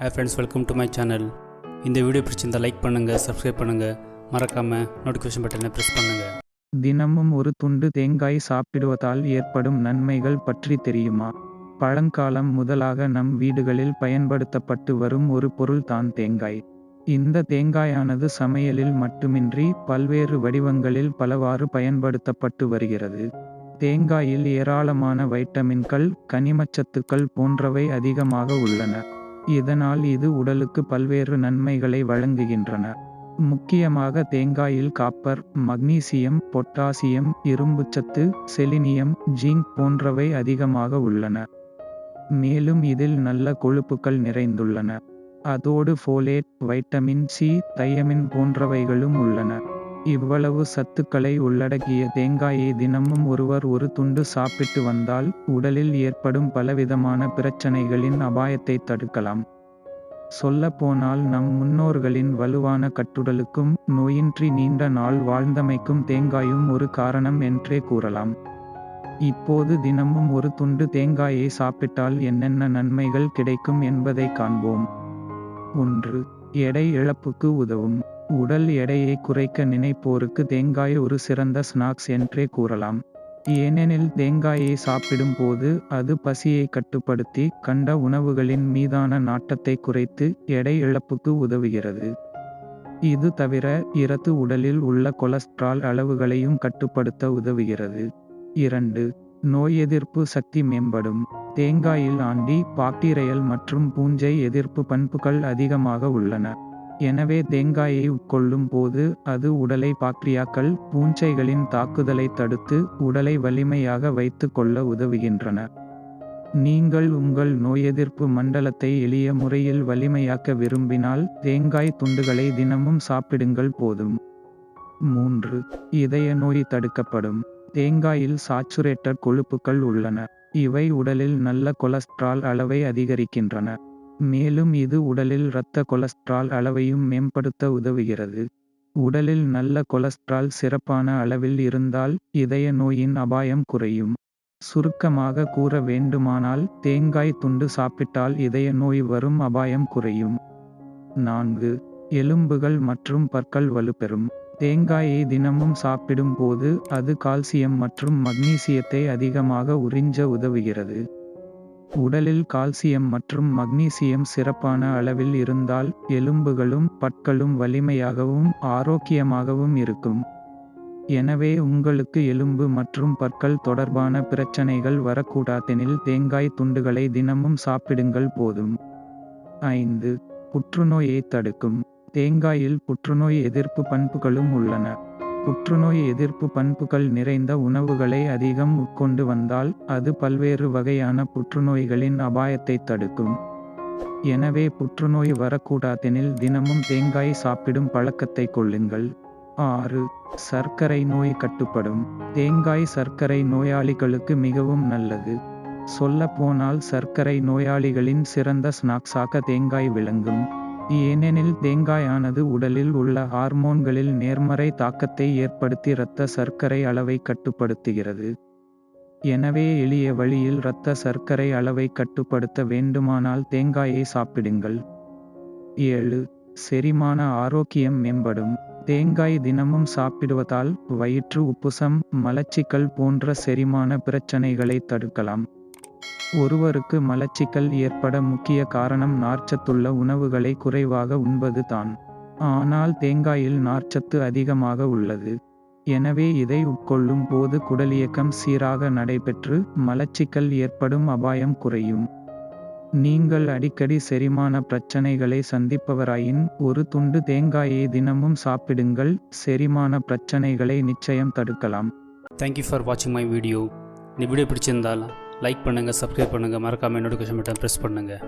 Hi friends, welcome to my channel. இந்த video பிடிச்சிருந்தா like பண்ணுங்கள், சப்ஸ்கிரைப் பண்ணுங்கள், மறக்காமல் நோட்டிஃபிகேஷன் பட்டனை ப்ரெஸ் பண்ணுங்கள். தினமும் ஒரு துண்டு தேங்காய் சாப்பிடுவதால் ஏற்படும் நன்மைகள் பற்றி தெரியுமா? பழங்காலம் முதலாக நம் வீடுகளில் பயன்படுத்தப்பட்டு வரும் ஒரு பொருள் தான் தேங்காய். இந்த தேங்காயானது சமையலில் மட்டுமின்றி பல்வேறு வடிவங்களில் பலவாறு பயன்படுத்தப்பட்டு வருகிறது. தேங்காயில் ஏராளமான வைட்டமின்கள், கனிமச்சத்துக்கள் போன்றவை அதிகமாக உள்ளன. இதனால் இது உடலுக்கு பல்வேறு நன்மைகளை வழங்குகின்றன. முக்கியமாக தேங்காயில் காப்பர், மக்னீசியம், பொட்டாசியம், இரும்புச்சத்து, செலினியம், ஜிங்க் போன்றவை அதிகமாக உள்ளன. மேலும் இதில் நல்ல கொழுப்புகள் நிறைந்துள்ளன. அதோடு ஃபோலேட், வைட்டமின் சி, தையமின் போன்றவைகளும் உள்ளன. இவ்வளவு சத்துக்களை உள்ளடக்கிய தேங்காயை தினமும் ஒருவர் ஒரு துண்டு சாப்பிட்டு வந்தால் உடலில் ஏற்படும் பலவிதமான பிரச்சனைகளின் அபாயத்தை தடுக்கலாம். சொல்லப்போனால் நம் முன்னோர்களின் வலுவான கட்டுடலுக்கும் நோயின்றி நீண்ட நாள் வாழ்ந்தமைக்கும் தேங்காயும் ஒரு காரணம் என்றே கூறலாம். இப்போது தினமும் ஒரு துண்டு தேங்காயை சாப்பிட்டால் என்னென்ன நன்மைகள் கிடைக்கும் என்பதை காண்போம். 1. எடை இழப்புக்கு உதவும். உடல் எடையை குறைக்க நினைப்போருக்கு தேங்காய் ஒரு சிறந்த ஸ்நாக்ஸ் என்றே கூறலாம். ஏனெனில் தேங்காயை சாப்பிடும் போது அது பசியை கட்டுப்படுத்தி கண்ட உணவுகளின் மீதான நாட்டத்தை குறைத்து எடை இழப்புக்கு உதவுகிறது. இது தவிர இரத்த உடலில் உள்ள கொலஸ்ட்ரால் அளவுகளையும் கட்டுப்படுத்த உதவுகிறது. 2. நோய் எதிர்ப்பு சக்தி மேம்படும். தேங்காயில் ஆன்டி பாக்டீரியல் மற்றும் பூஞ்சை எதிர்ப்பு பண்புகள் அதிகமாக உள்ளன. எனவே தேங்காயை உட்கொள்ளும் போது அது உடலை பாக்டீரியாக்கள், பூஞ்சைகளின் தாக்குதலை தடுத்து உடலை வலிமையாக வைத்து கொள்ள உதவுகின்றன. நீங்கள் உங்கள் நோயெதிர்ப்பு மண்டலத்தை எளிய முறையில் வலிமையாக்க விரும்பினால் தேங்காய் துண்டுகளை தினமும் சாப்பிடுங்கள் போதும். 3. இதய நோய் தடுக்கப்படும். தேங்காயில் சாச்சுரேட்டட் கொழுப்புகள் உள்ளன. இவை உடலில் நல்ல கொலஸ்ட்ரால் அளவை அதிகரிக்கின்றன. மேலும் இது உடலில் இரத்த கொலஸ்ட்ரால் அளவையும் மேம்படுத்த உதவுகிறது. உடலில் நல்ல கொலஸ்ட்ரால் சிறப்பான அளவில் இருந்தால் இதய நோயின் அபாயம் குறையும். சுருக்கமாக கூற வேண்டுமானால் தேங்காய் துண்டு சாப்பிட்டால் இதய நோய் வரும் அபாயம் குறையும். 4. எலும்புகள் மற்றும் பற்கள் வலுப்பெறும். தேங்காயை தினமும் சாப்பிடும் போது அது கால்சியம் மற்றும் மக்னீசியத்தை அதிகமாக உறிஞ்ச உதவுகிறது. உடலில் கால்சியம் மற்றும் மக்னீசியம் சிறப்பான அளவில் இருந்தால் எலும்புகளும் பற்களும் வலிமையாகவும் ஆரோக்கியமாகவும் இருக்கும். எனவே உங்களுக்கு எலும்பு மற்றும் பற்கள் தொடர்பான பிரச்சனைகள் வரக்கூடாதெனில் தேங்காய் துண்டுகளை தினமும் சாப்பிடுங்கள் போதும். 5. புற்றுநோயை தடுக்கும். தேங்காயில் புற்றுநோய் எதிர்ப்பு பண்புகளும் உள்ளன. புற்றுநோய் எதிர்ப்பு பண்புகள் நிறைந்த உணவுகளை அதிகம் உட்கொண்டு வந்தால் அது பல்வேறு வகையான புற்றுநோய்களின் அபாயத்தை தடுக்கும். எனவே புற்றுநோய் வரக்கூடாதெனில் தினமும் தேங்காய் சாப்பிடும் பழக்கத்தை கொள்ளுங்கள். 6. சர்க்கரை நோய் கட்டுப்படும். தேங்காய் சர்க்கரை நோயாளிகளுக்கு மிகவும் நல்லது. சொல்லப்போனால் சர்க்கரை நோயாளிகளின் சிறந்த ஸ்நாக்ஸாக தேங்காய் விளங்கும். ஏனெனில் தேங்காயானது உடலில் உள்ள ஹார்மோன்களில் நேர்மறை தாக்கத்தை ஏற்படுத்தி இரத்த சர்க்கரை அளவை கட்டுப்படுத்துகிறது. எனவே எளிய வழியில் இரத்த சர்க்கரை அளவை கட்டுப்படுத்த வேண்டுமானால் தேங்காயை சாப்பிடுங்கள். 7. செரிமான ஆரோக்கியம் மேம்படும். தேங்காய் தினமும் சாப்பிடுவதால் வயிற்று உப்புசம், மலச்சிக்கல் போன்ற செரிமான பிரச்சனைகளை தடுக்கலாம். ஒருவருக்கு மலச்சிக்கல் ஏற்பட முக்கிய காரணம் நார்ச்சத்துள்ள உணவுகளை குறைவாக உண்பது தான். ஆனால் தேங்காயில் நார்ச்சத்து அதிகமாக உள்ளது. எனவே இதை உட்கொள்ளும் போது குடலியக்கம் சீராக நடைபெற்று மலச்சிக்கல் ஏற்படும் அபாயம் குறையும். நீங்கள் அடிக்கடி செரிமான பிரச்சனைகளை சந்திப்பவராயின் ஒரு துண்டு தேங்காயை தினமும் சாப்பிடுங்கள். செரிமான பிரச்சனைகளை நிச்சயம் தடுக்கலாம். தேங்க்யூ ஃபார் வாட்சிங் மை வீடியோ. இந்த வீடியோ பிடிச்சிருந்தால் லைக் பண்ணுங்கள், சப்ஸ்கிரைப் பண்ணுங்கள், மறக்காமல் நோட்டிஃபிகேஷன் பட்டன் ப்ரெஸ் பண்ணுங்கள்.